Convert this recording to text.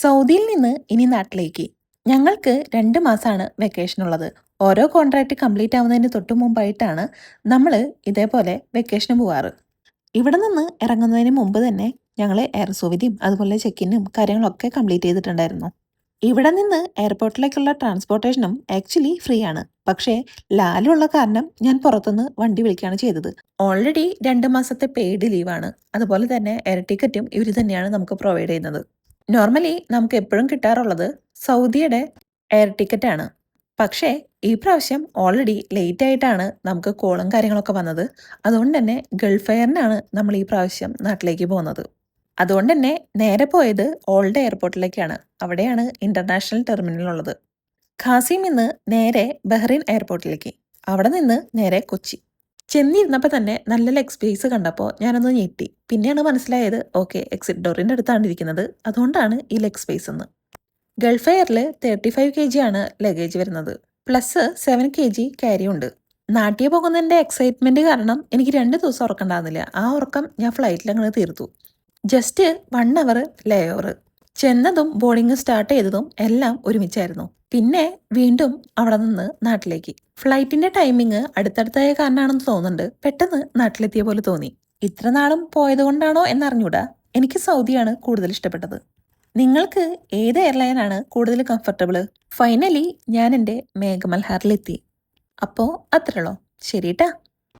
സൗദിയിൽ നിന്ന് ഇനി നാട്ടിലേക്ക്. ഞങ്ങൾക്ക് 2 മാസമാണ് വെക്കേഷൻ ഉള്ളത്. ഓരോ കോൺട്രാക്റ്റ് കംപ്ലീറ്റ് ആവുന്നതിന് തൊട്ട് മുമ്പായിട്ടാണ് നമ്മൾ ഇതേപോലെ വെക്കേഷന് പോവാറ്. ഇവിടെ നിന്ന് ഇറങ്ങുന്നതിന് മുമ്പ് തന്നെ ഞങ്ങൾ എയർ സുവിധയും അതുപോലെ ചെക്കിനും കാര്യങ്ങളൊക്കെ കംപ്ലീറ്റ് ചെയ്തിട്ടുണ്ടായിരുന്നു. ഇവിടെ നിന്ന് എയർപോർട്ടിലേക്കുള്ള ട്രാൻസ്പോർട്ടേഷനും ആക്ച്വലി ഫ്രീ ആണ്. പക്ഷേ ലാലുള്ള കാരണം ഞാൻ പുറത്തുനിന്ന് വണ്ടി വിളിക്കുകയാണ് ചെയ്തത്. ഓൾറെഡി 2 മാസത്തെ പെയ്ഡ് ലീവാണ്. അതുപോലെ തന്നെ എയർ ടിക്കറ്റും ഇവർ തന്നെയാണ് നമുക്ക് പ്രൊവൈഡ് ചെയ്യുന്നത്. നോർമലി നമുക്ക് എപ്പോഴും കിട്ടാറുള്ളത് സൗദിയുടെ എയർ ടിക്കറ്റ് ആണ്. പക്ഷേ ഈ പ്രാവശ്യം ഓൾറെഡി ലേറ്റ് ആയിട്ടാണ് നമുക്ക് കോളും കാര്യങ്ങളൊക്കെ വന്നത്. അതുകൊണ്ട് തന്നെ ഗൾഫ് എയറിനാണ് നമ്മൾ ഈ പ്രാവശ്യം നാട്ടിലേക്ക് പോകുന്നത്. അതുകൊണ്ട് തന്നെ നേരെ പോയത് ഓൾഡ് എയർപോർട്ടിലേക്കാണ്. അവിടെയാണ് ഇന്റർനാഷണൽ ടെർമിനൽ ഉള്ളത്. ഖാസിം നിന്ന് നേരെ ബഹ്റൈൻ എയർപോർട്ടിലേക്ക്, അവിടെ നിന്ന് നേരെ കൊച്ചി. ചെന്നിരുന്നപ്പോൾ തന്നെ നല്ല ലെഗ് സ്പേസ് കണ്ടപ്പോൾ ഞാനൊന്ന് ഞെട്ടി. പിന്നെയാണ് മനസ്സിലായത് ഓക്കെ എക്സിറ്റ് ഡോറിൻ്റെ അടുത്താണ് ഇരിക്കുന്നത്, അതുകൊണ്ടാണ് ഈ ലെഗ് സ്പേസ് എന്ന്. ഗൾഫ് എയറിൽ 35 kg ആണ് ലഗേജ് വരുന്നത്, പ്ലസ് 7 kg ക്യാരി ഉണ്ട്. നാട്ടിൽ പോകുന്നതിൻ്റെ എക്സൈറ്റ്മെൻറ്റ് കാരണം എനിക്ക് 2 ദിവസം ഉറക്കണ്ടാകുന്നില്ല. ആ ഉറക്കം ഞാൻ ഫ്ലൈറ്റിൽ അങ്ങനെ തീർത്തു. ജസ്റ്റ് 1 അവർ ലേ ഓവർ. ചെന്നതും ബോർഡിങ് സ്റ്റാർട്ട് ചെയ്തതും എല്ലാം ഒരുമിച്ചായിരുന്നു. പിന്നെ വീണ്ടും അവിടെ നിന്ന് നാട്ടിലേക്ക്. ഫ്ലൈറ്റിന്റെ ടൈമിങ് അടുത്തടുത്തായ കാരണമാണെന്ന് തോന്നുന്നുണ്ട്. പെട്ടെന്ന് നാട്ടിലെത്തിയ പോലെ തോന്നി. ഇത്ര നാളും പോയത് കൊണ്ടാണോ എന്നറിഞ്ഞൂടാ, എനിക്ക് സൗദിയാണ് കൂടുതൽ ഇഷ്ടപ്പെട്ടത്. നിങ്ങൾക്ക് ഏത് എയർലൈനാണ് കൂടുതൽ കംഫർട്ടബിൾ? ഫൈനലി ഞാൻ എൻ്റെ മേഘമൽഹാറിലെത്തി. അപ്പോൾ അത്രയുള്ളൂ. ശരിട്ടാ.